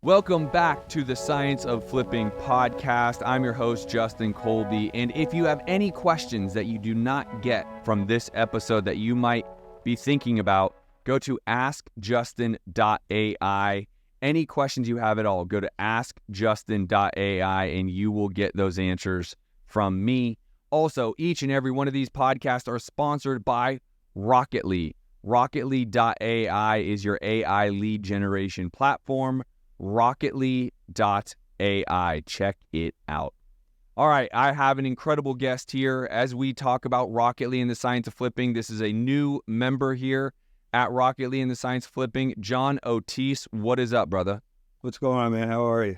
Welcome back to the Science of Flipping podcast. I'm your host, Justin Colby. And if you have any questions that you do not get from this episode that you might be thinking about, go to askjustin.ai. Any questions you have at all, go to askjustin.ai and you will get those answers from me. Also, each and every one of these podcasts are sponsored by Rocketly. Rocketly.ai is your AI lead generation platform. Rocketly.ai. Check it out. All right, I have an incredible guest here as we talk about Rocketly and the Science of Flipping. This is a new member here at Rocketly and the Science of Flipping, John Oitice. What is up, brother? What's going on, man? How are you?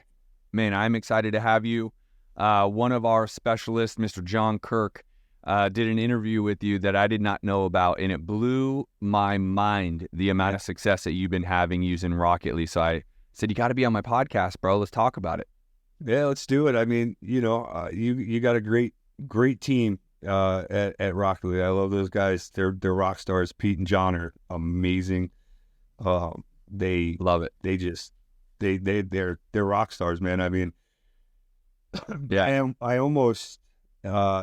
Man, I'm excited to have you. One of our specialists, Mr. John Kirk, did an interview with you that I did not know about, and it blew my mind, the amount of success that you've been having using Rocketly. So I said, you got to be on my podcast, bro. Let's talk about it. Yeah, let's do it. I mean, you got a great team at Rocketly. I love those guys. They're rock stars. Pete and John are amazing. They love it. They're rock stars, man. I mean, yeah. I almost.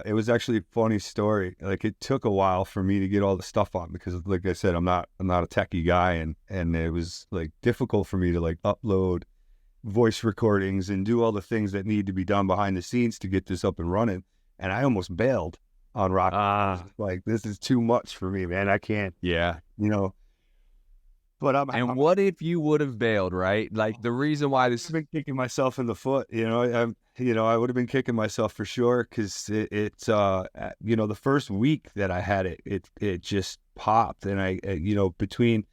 It was actually a funny story. Like, it took a while for me to get all the stuff on because, like I said, I'm not a techie guy, and it was like difficult for me to like upload voice recordings and do all the things that need to be done behind the scenes to get this up and running. And I almost bailed on Rocketly. Like, this is too much for me, man. I can't. Yeah. But what if you would have bailed, right? Like, the reason why this I've been kicking myself in the foot, I would have been kicking myself for sure, because it's the first week that I had it just popped, and I between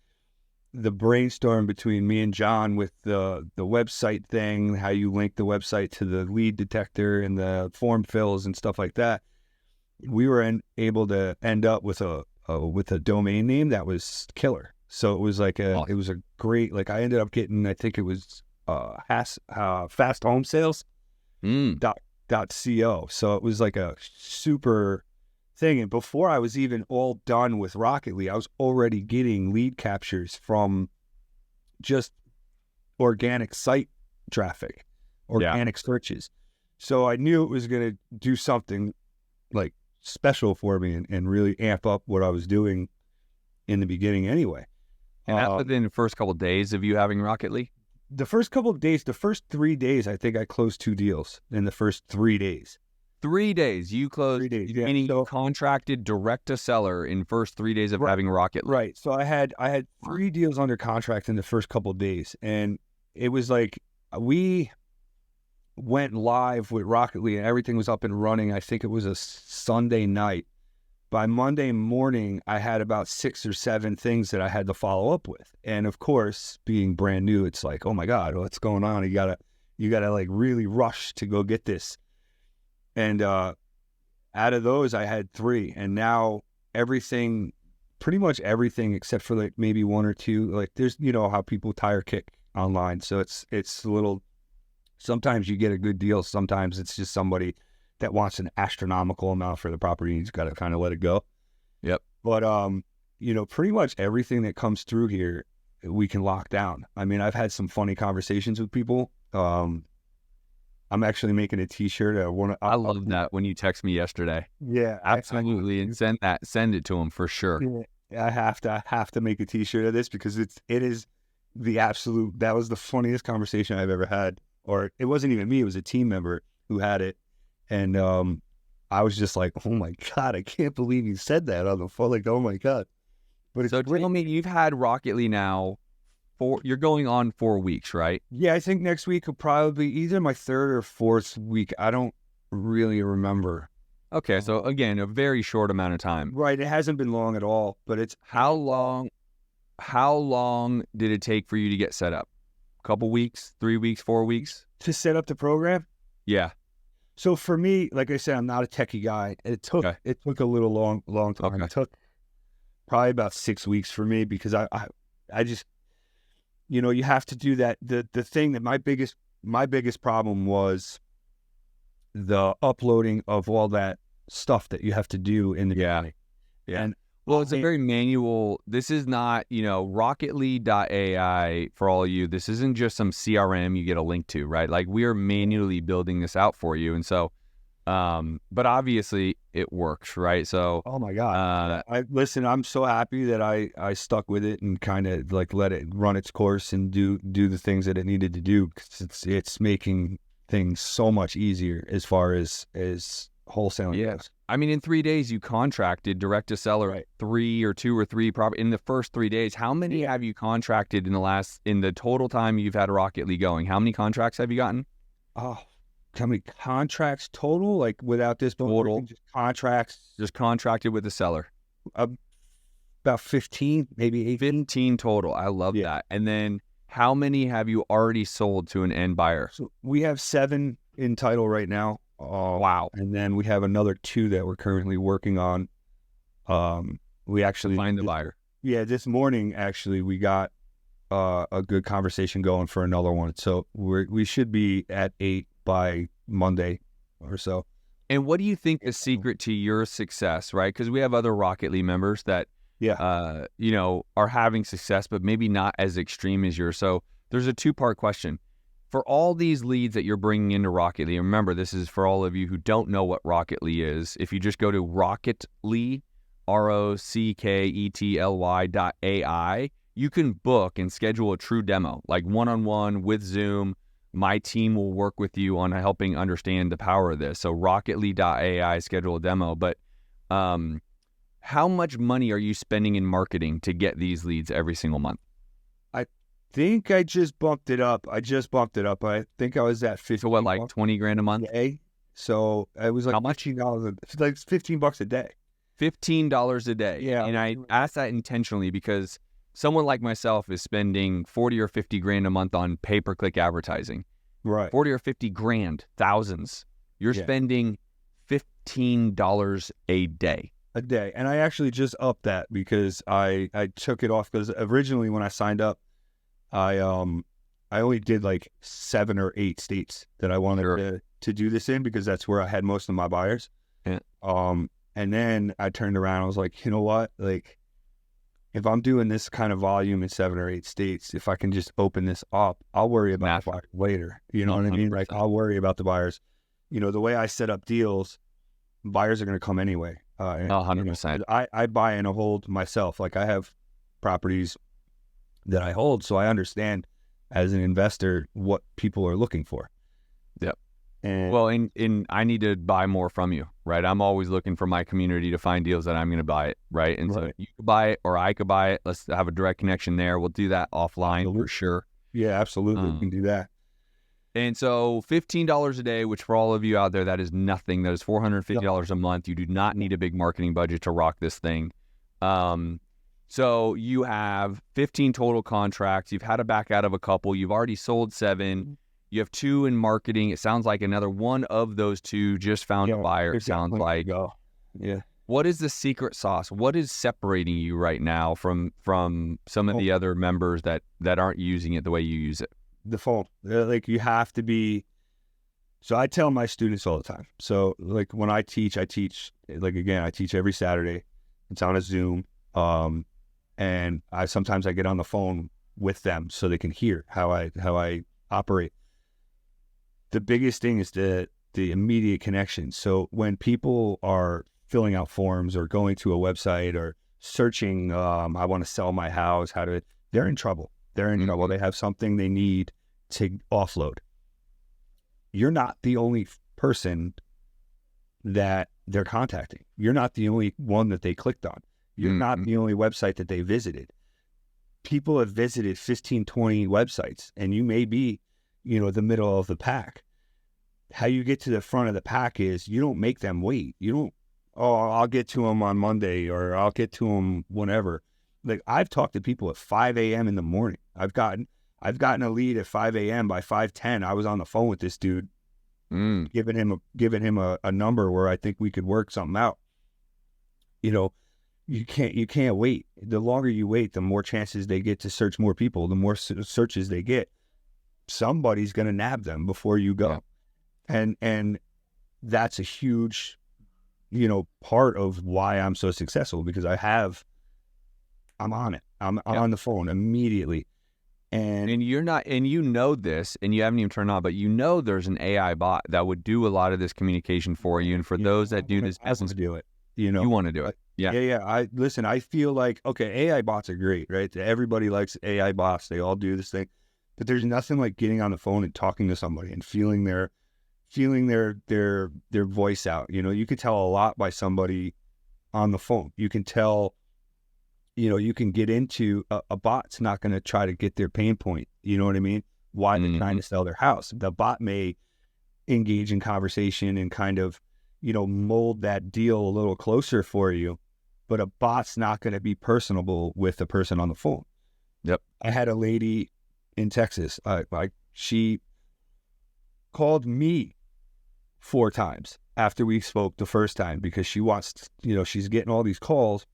the brainstorm between me and John with the website thing, how you link the website to the lead detector and the form fills and stuff like that, we were able to end up with a domain name that was killer. So it was like it was a great, like, I ended up getting, I think it was fast home sales. .co. So it was like a super thing. And before I was even all done with Rocketly, I was already getting lead captures from just organic site traffic, organic searches. So I knew it was going to do something like special for me and really amp up what I was doing in the beginning anyway. And that's within the first couple of days of you having Rocketly? The first couple of days, the first 3 days, I think I closed 2 deals in the first 3 days. 3 days. You closed, 3 days, yeah. Meaning you contracted direct to seller in first 3 days of having Rocketly. Right. So I had 3 deals under contract in the first couple of days. And it was like, we went live with Rocketly and everything was up and running. I think it was a Sunday night. By Monday morning, I had about 6 or 7 things that I had to follow up with. And of course, being brand new, it's like, oh my God, what's going on? You gotta like really rush to go get this. And out of those, I had 3. And now pretty much everything except for like maybe 1 or 2, like there's, how people tire kick online. So it's a little, sometimes you get a good deal. Sometimes it's just somebody that wants an astronomical amount for the property. You just got to kind of let it go. Yep. But, pretty much everything that comes through here, we can lock down. I mean, I've had some funny conversations with people. I'm actually making a t-shirt. I love that when you text me yesterday. Yeah, absolutely. And send it to them for sure. Yeah, I have to make a t-shirt of this because it is the absolute, that was the funniest conversation I've ever had. Or it wasn't even me, it was a team member who had it. And I was just like, oh my God, I can't believe you said that on the phone. Like, oh my God. But it's so tell me, you've had Rocketly now you're going on 4 weeks, right? Yeah, I think next week will probably be either my 3rd or 4th week. I don't really remember. Okay, so again, a very short amount of time. Right, it hasn't been long at all, but it's... How long did it take for you to get set up? A couple weeks, 3 weeks, 4 weeks? To set up the program? Yeah. So for me, like I said, I'm not a techie guy. It took a little long time. Okay. It took probably about 6 weeks for me because I just, you have to do that. The thing that my biggest problem was the uploading of all that stuff that you have to do in the beginning. Yeah. And Well, it's a very manual. This is not, 𝐷𝒓𝒐𝒔.AI for all of you. This isn't just some CRM you get a link to, right? Like we are manually building this out for you. And so, but obviously it works, right? So, Oh my God. Listen, I'm so happy that I stuck with it and kind of like let it run its course and do the things that it needed to do. 'Cause it's making things so much easier as far as wholesaling goes. I mean, in 3 days, you contracted direct to seller, Right. 3 or 2 or 3 in the first 3 days. How many have you contracted in the total time you've had Rocket League going? How many contracts have you gotten? Oh, how many contracts total? Like without this Total. just contracts? Just contracted with the seller. About 15, maybe 18. 15 total. I love that. And then how many have you already sold to an end buyer? So we have 7 in title right now. Wow. And then we have another 2 that we're currently working on. We actually Find the buyer. Yeah, this morning actually we got a good conversation going for another one. So we should be at 8 by Monday or so. And what do you think the secret to your success, right? Because we have other Rocket League members that are having success, but maybe not as extreme as yours. So there's a 2-part question. For all these leads that you're bringing into Rocket League, remember, this is for all of you who don't know what Rocket League is. If you just go to Rocket League, 𝐅𝐑𝐄𝐒𝒕.ai, you can book and schedule a true demo, like one-on-one with Zoom. My team will work with you on helping understand the power of this. So rocketleague.ai, schedule a demo. But how much money are you spending in marketing to get these leads every single month? I think I just bumped it up. I think I was at 50. So what, like 20 grand a month? So it was like how much? $15. It's like $15 a day. $15 a day. Yeah. And I asked that intentionally because someone like myself is spending 40 or 50 grand a month on pay-per-click advertising. Right. 40 or 50 grand, thousands. You're spending $15 a day. A day. And I actually just upped that because I took it off because originally when I signed up, I only did like 7 or 8 states that I wanted to do this in because that's where I had most of my buyers. Yeah. And then I turned around, I was like, you know what? Like, if I'm doing this kind of volume in 7 or 8 states, if I can just open this up, I'll worry about the buyers later. You know what I mean? Like, I'll worry about the buyers. The way I set up deals, buyers are going to come anyway. 100%. I buy and hold myself. Like, I have properties that I hold, so I understand as an investor what people are looking for. Yep. And well, and I need to buy more from you, right? I'm always looking for my community to find deals that I'm going to buy it, right? And so you could buy it or I could buy it. Let's have a direct connection there. We'll do that offline for sure. Yeah, absolutely. We can do that. And so $15 a day, which for all of you out there, that is nothing. That is $450 a month. You do not need a big marketing budget to rock this thing. So you have 15 total contracts. You've had to back out of a couple. You've already sold 7. You have 2 in marketing. It sounds like another one of those 2 just found a buyer. It sounds like. Yeah. What is the secret sauce? What is separating you right now from some of the other members that aren't using it the way you use it? The phone. Like, you have to be. So I tell my students all the time. So like when I teach like, again, I teach every Saturday. It's on a Zoom. And sometimes I get on the phone with them so they can hear how I operate. The biggest thing is the immediate connection. So when people are filling out forms or going to a website or searching, I want to sell my house, they're in trouble. They're in trouble. They have something they need to offload. You're not the only person that they're contacting. You're not the only one that they clicked on. You're not the only website that they visited. People have visited 15, 20 websites, and you may be, the middle of the pack. How you get to the front of the pack is you don't make them wait. You don't, I'll get to them on Monday or I'll get to them whenever. Like, I've talked to people at 5 a.m. in the morning. I've gotten a lead at 5 a.m. By 5:10, I was on the phone with this dude, giving him a number where I think we could work something out. You can't wait. The longer you wait, the more chances they get to search more people. The more searches they get, somebody's going to nab them before you go. And that's a huge part of why I'm so successful, because I'm on it. I'm on the phone immediately. And you're not, and you know this, and you haven't even turned on, but there's an AI bot that would do a lot of this communication for you. And for those that do this business, do it. You want to do it. Yeah. Yeah. I feel like, okay, AI bots are great, right? Everybody likes AI bots. They all do this thing, but there's nothing like getting on the phone and talking to somebody and feeling their voice out. You could tell a lot by somebody on the phone. You can tell, you can get into a bot's not going to try to get their pain point. You know what I mean? Why they're trying to sell their house. The bot may engage in conversation and kind of, mold that deal a little closer for you, but a bot's not going to be personable with the person on the phone. Yep. I had a lady in Texas. She called me 4 times after we spoke the first time, because she wants, she's getting all these calls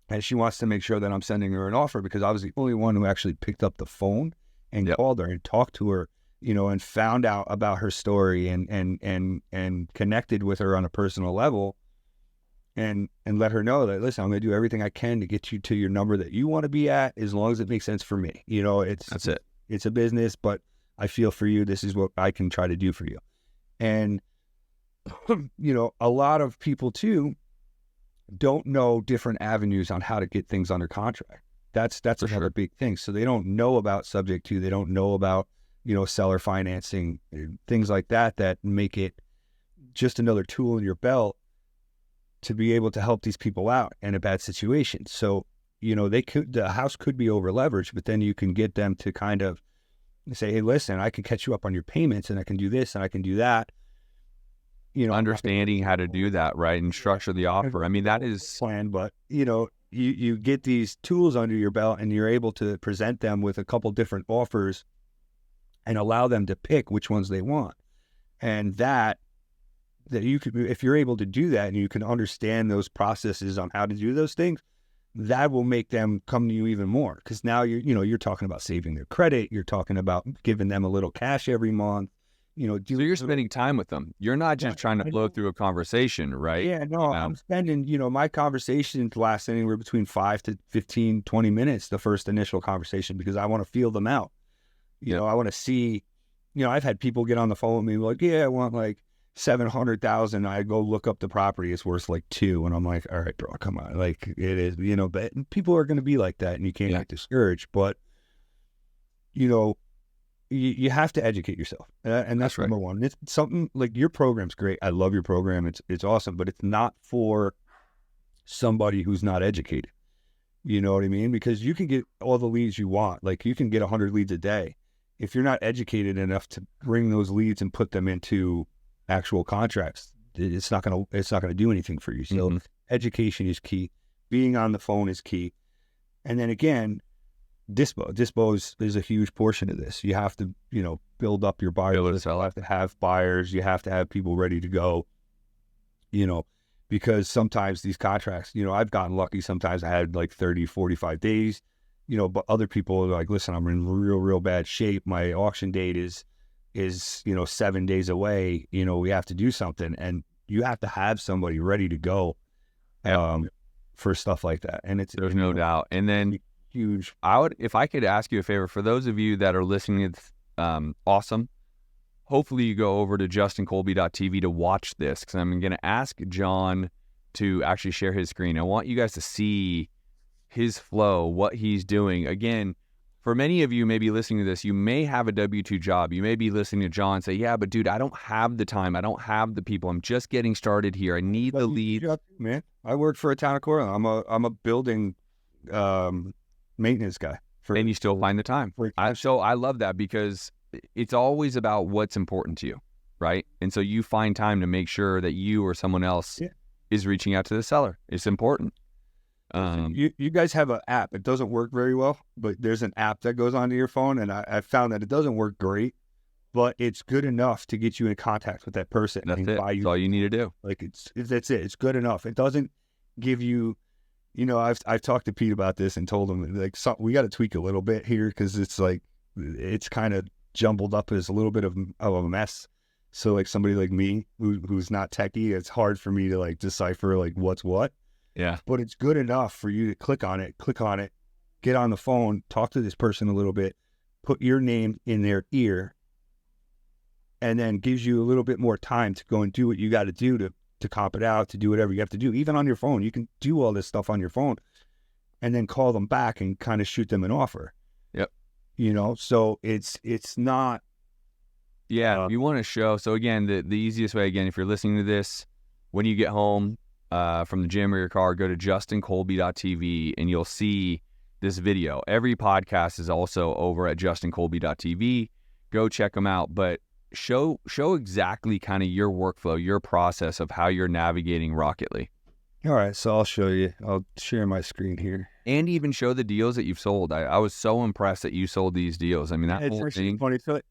and she wants to make sure that I'm sending her an offer, because I was the only one who actually picked up the phone and called her and talked to her, and found out about her story and connected with her on a personal level, and let her know that, listen, I'm going to do everything I can to get you to your number that you want to be at, as long as it makes sense for me. That's it. It's a business, but I feel for you. This is what I can try to do for you. And, a lot of people too don't know different avenues on how to get things under contract. That's another big thing. So they don't know about subject to, they don't know about, seller financing, things like that make it just another tool in your belt to be able to help these people out in a bad situation. So, the house could be over leveraged, but then you can get them to kind of say, hey, listen, I can catch you up on your payments, and I can do this and I can do that. Understanding how to do that, right? And structure the offer. I mean, that is plan, but you get these tools under your belt and you're able to present them with a couple different offers and allow them to pick which ones they want. And that you could, if you're able to do that and you can understand those processes on how to do those things, that will make them come to you even more. Because now you're talking about saving their credit. You're talking about giving them a little cash every month. So you're spending time with them. You're not just trying to flow through a conversation, right? Yeah, no, I'm spending, my conversations last anywhere between 5 to 15, 20 minutes, the first initial conversation, because I want to feel them out. I want to see, I've had people get on the phone with me like, yeah, I want like 700,000. I go look up the property. It's worth like 2. And I'm like, all right, bro, come on. Like it is, but people are going to be like that and you can't get discouraged, but you have to educate yourself. And that's number one. It's something like, your program's great. I love your program. It's awesome, but it's not for somebody who's not educated. You know what I mean? Because you can get all the leads you want. Like you can get 100 leads a day. If you're not educated enough to bring those leads and put them into actual contracts, it's not going to do anything for you. So education is key. Being on the phone is key. And then again, Dispo is a huge portion of this. You have to, build up your buyers. You have to have buyers. You have to have people ready to go, because sometimes these contracts, I've gotten lucky. Sometimes I had like 30, 45 days, but other people are like, listen, I'm in real bad shape. My auction date is 7 days away. We have to do something. And you have to have somebody ready to go for stuff like that. And there's no doubt. And then huge. If I could ask you a favor, for those of you that are listening, it's awesome. Hopefully you go over to justincolby.tv to watch this, because I'm going to ask John to actually share his screen. I want you guys to see his flow, what he's doing. Again, for many of you maybe listening to this, you may have a W-2 job. You may be listening to John and say, yeah, but dude, I don't have the time. I don't have the people. I'm just getting started here. I need the lead. Man, I work for a town of Cortland. I'm a building maintenance guy. And you still find the time. So I love that, because it's always about what's important to you, right? And so you find time to make sure that you or someone else is reaching out to the seller. It's important. You guys have an app. It doesn't work very well, but there's an app that goes onto your phone, and I found that it doesn't work great, but it's good enough to get you in contact with that person. That's it. That's all you need to do. Like that's it. It's good enough. It doesn't give you. I've talked to Pete about this and told him, like, we got to tweak a little bit here, because it's like, it's kind of jumbled up as a little bit of a mess. So like somebody like me who's not techie, it's hard for me to like decipher like what's what. Yeah. But it's good enough for you to click on it, get on the phone, talk to this person a little bit, put your name in their ear, and then gives you a little bit more time to go and do what you got to do to comp it out, to do whatever you have to do. Even on your phone, you can do all this stuff on your phone and then call them back and kind of shoot them an offer. Yep. You know, so it's not. Yeah, you want to show. So again, the easiest way, again, if you're listening to this, when you get home from the gym or your car, go to justincolby.tv and you'll see this video. Every podcast is also over at justincolby.tv. Go check them out. But show exactly kind of your workflow, your process of how you're navigating Rocketly. All right, so I'll show you. I'll share my screen here. And even show the deals that you've sold. I was so impressed that you sold these deals. I mean, that whole thing. Funny. So,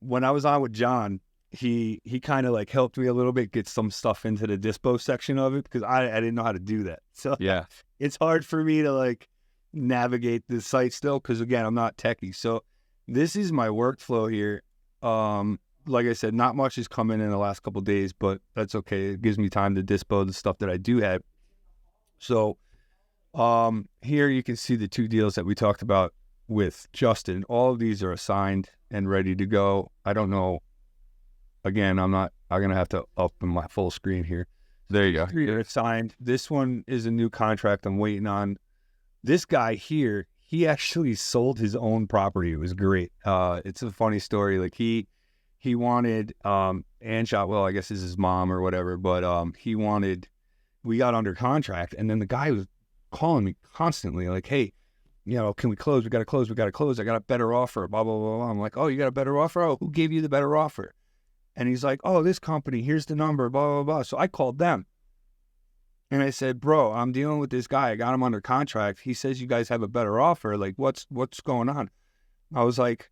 when I was on with John, he kind of like helped me a little bit get some stuff into the dispo section of it because I didn't know how to do that. So yeah, it's hard for me to like navigate the site still because again, I'm not techie. So this is my workflow here. Like I said, not much has come in the last couple of days, but that's okay. It gives me time to dispo the stuff that I do have. So here you can see the two deals that we talked about with Justin. All of these are assigned and ready to go. I don't know. Again, I'm going to have to open my full screen here. There you go. They're assigned. This one is a new contract I'm waiting on. This guy here, he actually sold his own property. It was great. It's a funny story. Like he wanted, Anshot, well, I guess is his mom or whatever, but we got under contract and then the guy was calling me constantly like, hey, you know, can we close? We got to close. I got a better offer, blah, blah, blah, blah. I'm like, oh, you got a better offer? Oh, who gave you the better offer? And he's like, oh, this company, here's the number, blah, blah, blah. So I called them. And I said, bro, I'm dealing with this guy. I got him under contract. He says you guys have a better offer. Like, what's going on? I was like,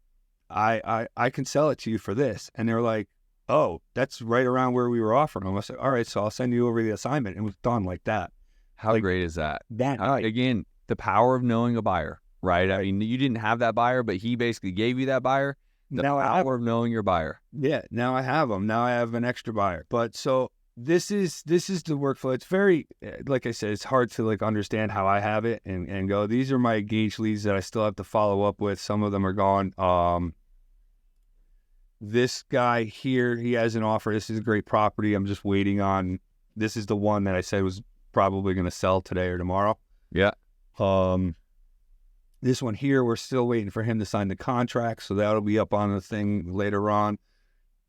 I can sell it to you for this. And they're like, oh, that's right around where we were offering them. I said, all right, so I'll send you over the assignment. It was done like that. How great is that? Again, the power of knowing a buyer, right? I mean, you didn't have that buyer, but he basically gave you that buyer. The power of knowing your buyer. Yeah, now I have them. Now I have an extra buyer. But so this is the workflow. It's very, like I said, it's hard to like understand how I have it and go. These are my gauge leads that I still have to follow up with. Some of them are gone. This guy here, he has an offer. This is a great property. I'm just waiting on. This is the one that I said was probably going to sell today or tomorrow. Yeah. This one here, we're still waiting for him to sign the contract, so that'll be up on the thing later on.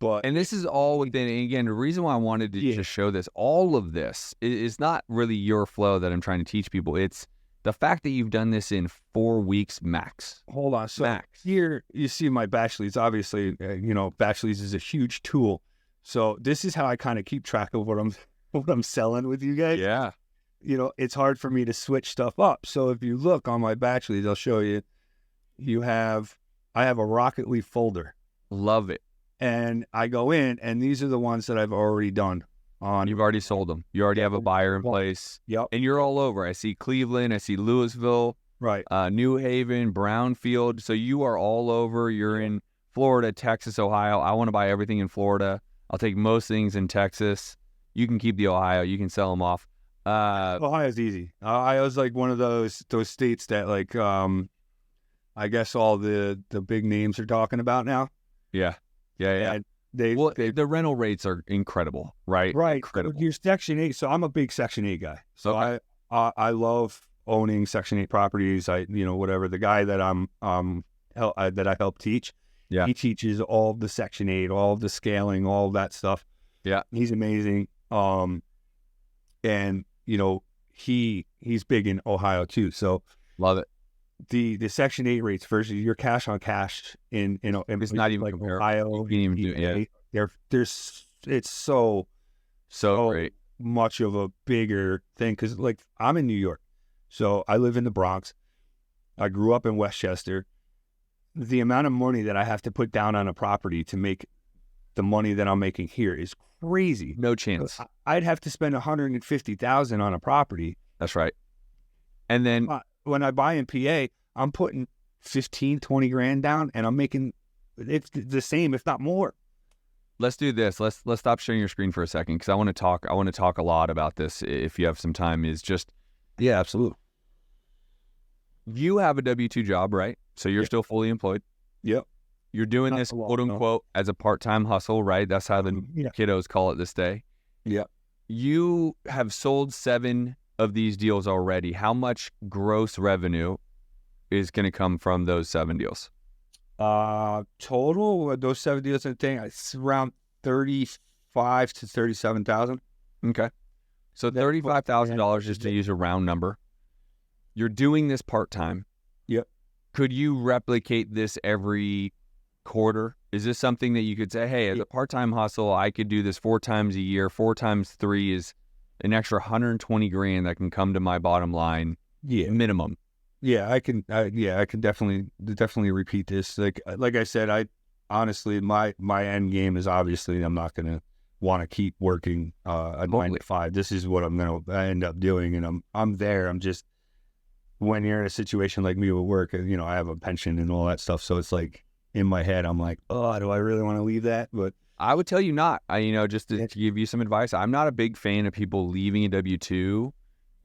And this is all within, and again, the reason why I wanted to just show this, all of this is not really your flow that I'm trying to teach people. It's the fact that you've done this in 4 weeks max. Hold on. So here you see my batch leads. Obviously, batch leads is a huge tool. So this is how I kind of keep track of what I'm selling with you guys. Yeah. It's hard for me to switch stuff up. So if you look on my batch leads, I'll show you. I have a Rocketly folder. Love it. And I go in, and these are the ones that I've already done. You've already sold them. You already have a buyer in place. Yep. And you're all over. I see Cleveland. I see Louisville. Right. New Haven, Brownfield. So you are all over. You're in Florida, Texas, Ohio. I want to buy everything in Florida. I'll take most things in Texas. You can keep the Ohio. You can sell them off. Ohio's easy. Ohio's like one of those states that like I guess all the big names are talking about now. Yeah. And the rental rates are incredible, right? Right. Incredible. You're Section 8, so I'm a big Section 8 guy. So okay. I love owning Section 8 properties. Whatever. The guy that that I help teach, he teaches all the Section 8, all the scaling, all of that stuff. Yeah. He's amazing. And he's big in Ohio too. So love it. The Section 8 rates versus your cash on cash in it's not even like comparable. Ohio. You can't even do it. It's so great. Much of a bigger thing because like I'm in New York, so I live in the Bronx. I grew up in Westchester. The amount of money that I have to put down on a property to make the money that I'm making here is crazy. No chance. I'd have to spend $150,000 on a property. That's right. And then when I buy in PA, I'm putting 15, 20 grand down and I'm making it's the same, if not more. let's do this. Let's stop sharing your screen for a second because I want to talk a lot about this if you have some time. Is just Yeah, absolutely. you have a W-2 job, right? So you're still fully employed. Yep. You're doing this quote unquote as a part-time hustle, right? That's how the kiddos call it this day. Yeah. You have sold 7 of these deals already. How much gross revenue is going to come from those 7 deals? Total those 7 deals and thing, it's around 35 to 37,000. Okay. So $35,000 just to use a round number. You're doing this part-time. Yep. Could you replicate this every quarter? Is this something that you could say, hey, as a part-time hustle, I could do this 4 times a year. 4 times 3 is an extra $120,000 that can come to my bottom line. Yeah. Minimum. Yeah, I can definitely repeat this. Like I said, I honestly, my end game is obviously I'm not going to want to keep working a 9 to 5. This is what I'm going to end up doing, and I'm there. I'm just, when you're in a situation like me with work, you know, I have a pension and all that stuff, so it's like in my head, I'm like, oh, do I really want to leave that? But I would tell you not. Just to give you some advice, I'm not a big fan of people leaving a W-2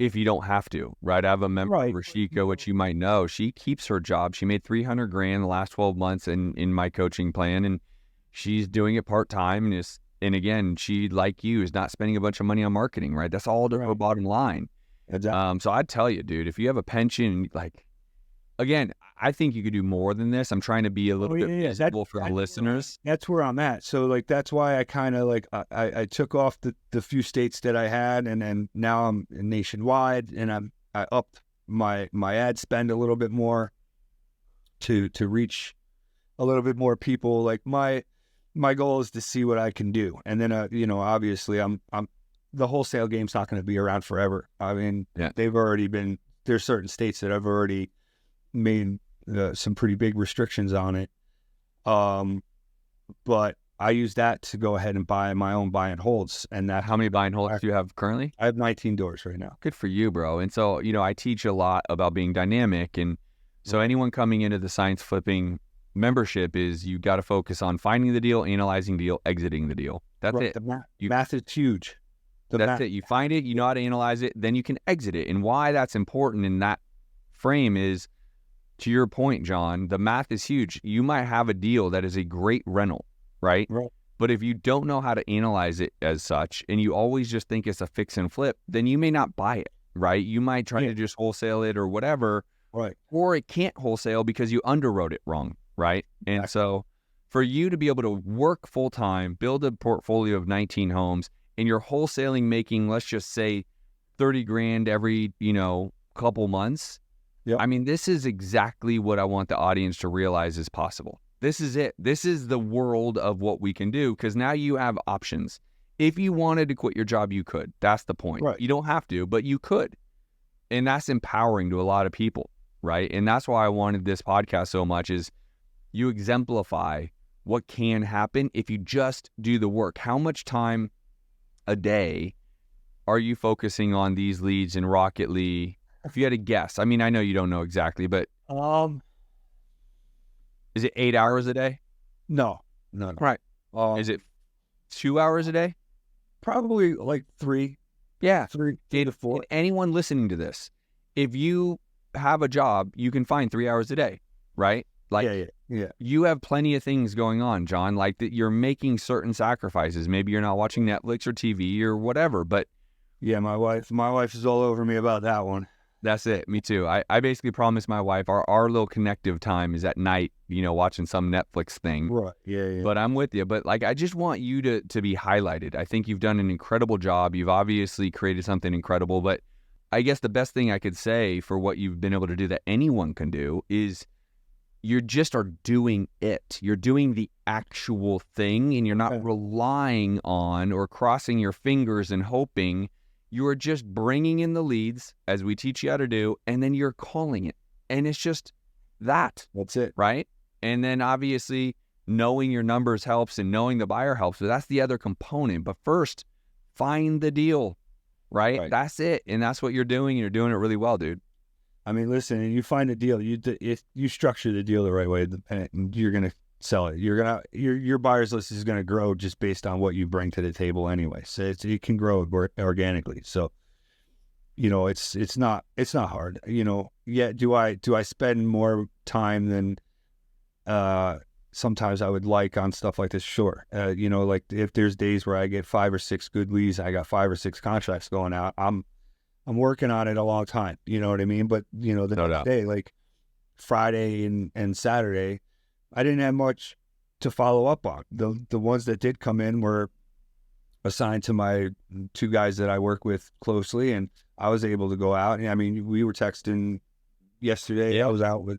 if you don't have to, right? I have a member, 𝐅𝐑𝐄𝐂𝐒, which you might know. She keeps her job. She made $300,000 the last 12 months in my coaching plan, and she's doing it part-time. And again, she, like you, is not spending a bunch of money on marketing, right? That's all to her bottom line. Exactly. So I'd tell you, dude, if you have a pension, like, again, I think you could do more than this. I'm trying to be a little bit visible for the listeners. That's where I'm at. So like, that's why I kind of like, I took off the few states that I had, and then now I'm nationwide, and I upped my ad spend a little bit more to reach a little bit more people. Like my goal is to see what I can do. And then, you know, obviously the wholesale game's not going to be around forever. I mean, there's certain states that I've already made some pretty big restrictions on it. But I use that to go ahead and buy my own buy and holds. And that, how many buy and holds do you have currently? I have 19 doors right now. Good for you, bro. And so, you know, I teach a lot about being dynamic. And so anyone coming into the science flipping membership is you got to focus on finding the deal, analyzing the deal, exiting the deal. That's it. The math is huge. That's it. You find it, you know how to analyze it, then you can exit it. And why that's important in that frame is, to your point, John, the math is huge. You might have a deal that is a great rental, right? But if you don't know how to analyze it as such, and you always just think it's a fix and flip, then you may not buy it, right? You might try to just wholesale it or whatever, right? Or it can't wholesale because you underwrote it wrong, right? And so for you to be able to work full-time, build a portfolio of 19 homes, and you're wholesaling making, let's just say, $30,000 every, you know, couple months. Yep. I mean, this is exactly what I want the audience to realize is possible. This is it. This is the world of what we can do, because now you have options. If you wanted to quit your job, you could. That's the point. Right. You don't have to, but you could. And that's empowering to a lot of people, right? And that's why I wanted this podcast so much, is you exemplify what can happen if you just do the work. How much time a day are you focusing on these leads in 𝐷𝒂𝒕? If you had to guess, I mean, I know you don't know exactly, but is it 8 hours a day? No. Right. Is it 2 hours a day? Probably like 3. Yeah, 3 to 4. And anyone listening to this, if you have a job, you can find 3 hours a day, right? Like, yeah. You have plenty of things going on, John, like that you're making certain sacrifices. Maybe you're not watching Netflix or TV or whatever, but yeah, my wife is all over me about that one. That's it. Me too. I basically promised my wife our little connective time is at night, you know, watching some Netflix thing. Right. Yeah. But I'm with you. But like, I just want you to be highlighted. I think you've done an incredible job. You've obviously created something incredible. But I guess the best thing I could say for what you've been able to do that anyone can do is you just are doing it. You're doing the actual thing, and you're not relying on or crossing your fingers and hoping. You are just bringing in the leads, as we teach you how to do, and then you're calling it. And it's just that. That's it. Right? And then obviously knowing your numbers helps, and knowing the buyer helps. So that's the other component. But first, find the deal, right? That's it. And that's what you're doing, and you're doing it really well, dude. I mean, listen, and you find a deal, if you structure the deal the right way, and you're going to sell it. Your buyers list is gonna grow just based on what you bring to the table anyway. So it can grow organically. So, it's not hard. Yet do I spend more time than sometimes I would like on stuff like this? Sure. Like if there's days where I get 5 or 6 good leads, I got 5 or 6 contracts going out. I'm working on it a long time. You know what I mean? But the next day, like Friday and Saturday, I didn't have much to follow up on. The ones that did come in were assigned to my 2 guys that I work with closely, and I was able to go out. And I mean, we were texting yesterday. I was out with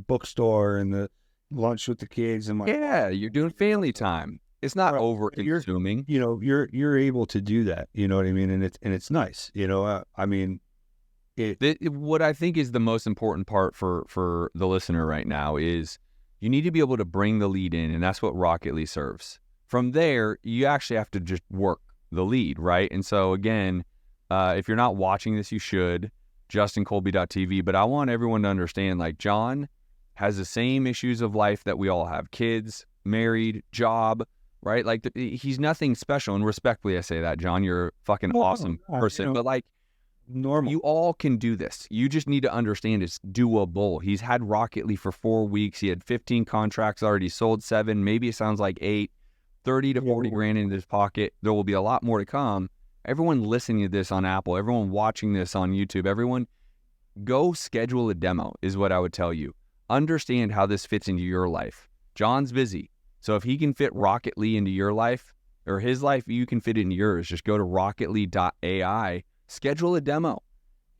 bookstore and the lunch with the kids, and you're doing family time. It's not over consuming. You're able to do that. You know what I mean? And it's nice. I mean, what I think is the most important part for the listener right now is you need to be able to bring the lead in, and that's what Rocket.ly serves. From there, you actually have to just work the lead, right? And so again, if you're not watching this, you should, justincolby.tv. But I want everyone to understand, like, John has the same issues of life that we all have: kids, married, job, right? Like, he's nothing special. And respectfully, I say that, John, you're a fucking awesome person. But like, normal. You all can do this. You just need to understand it's doable. He's had Rocket.ly for 4 weeks. He had 15 contracts already, sold 7. Maybe it sounds like 8, 30 to 40 grand in his pocket. There will be a lot more to come. Everyone listening to this on Apple, everyone watching this on YouTube, everyone, go schedule a demo is what I would tell you. Understand how this fits into your life. John's busy. So if he can fit Rocket.ly into your life, or his life, you can fit it into yours. Just go to rocketly.ai, schedule a demo,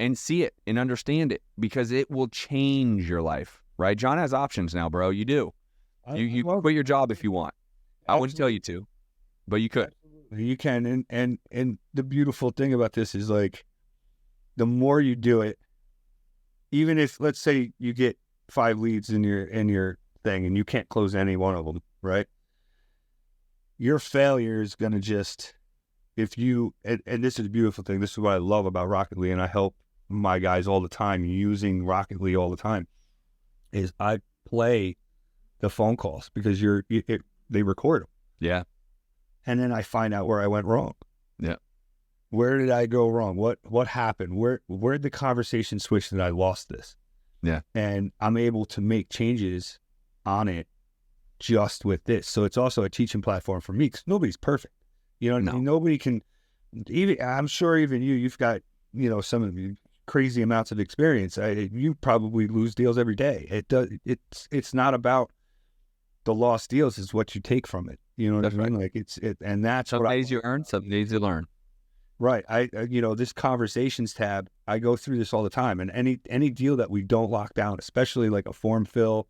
and see it and understand it, because it will change your life, right? John has options now, bro. You do. You quit your job if you want. I wouldn't tell you to, but you could. You can. And the beautiful thing about this is, like, the more you do it, even if, let's say, you get 5 leads in your thing and you can't close any one of them, right? Your failure is going to just, if you, and this is a beautiful thing, this is what I love about Rocket.ly, and I help my guys all the time using Rocket.ly all the time, is I play the phone calls, because they record them. Yeah. And then I find out where I went wrong. Yeah. Where did I go wrong? What happened? Where did the conversation switch that I lost this? Yeah. And I'm able to make changes on it just with this. So it's also a teaching platform for me, because nobody's perfect. You know what I mean? Nobody can, even, I'm sure even you've got, some of you crazy amounts of experience. You probably lose deals every day. It's not about the lost deals, it's what you take from it. You know what I mean? Right. Like and that's some days you earn, some days you learn. Right. This conversations tab, I go through this all the time, and any deal that we don't lock down, especially like a form fill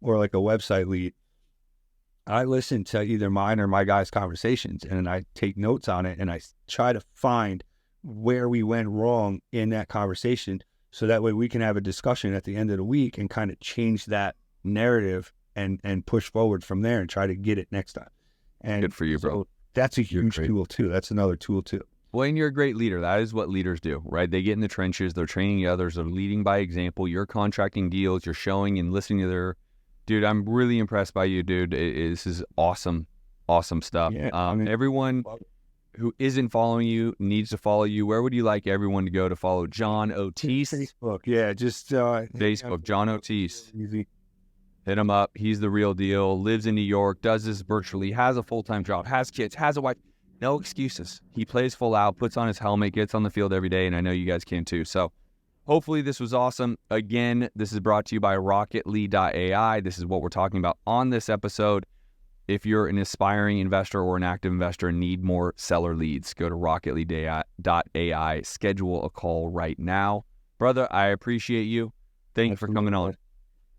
or like a website lead, I listen to either mine or my guys' conversations, and I take notes on it, and I try to find where we went wrong in that conversation, so that way we can have a discussion at the end of the week and kind of change that narrative and push forward from there and try to get it next time. And good for you, bro. So that's a huge tool too. That's another tool too. Well, and you're a great leader. That is what leaders do, right? They get in the trenches. They're training others. They're leading by example. You're contracting deals. You're showing and listening to their... Dude, I'm really impressed by you, dude. This is awesome, awesome stuff. Yeah, everyone who isn't following you needs to follow you. Where would you like everyone to go to follow John Oitice? Facebook. Yeah, just... Facebook, John Oitice. Easy. Hit him up. He's the real deal. Lives in New York. Does this virtually. Has a full-time job. Has kids. Has a wife. No excuses. He plays full out. Puts on his helmet. Gets on the field every day. And I know you guys can too. So hopefully this was awesome. Again, this is brought to you by rocketly.ai. This is what we're talking about on this episode. If you're an aspiring investor or an active investor and need more seller leads, go to rocketly.ai. Schedule a call right now. Brother, I appreciate you. Thank you for coming on.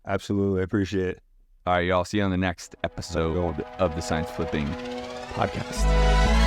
Absolutely. I appreciate it. All right, y'all. See you on the next episode of the Science Flipping Podcast.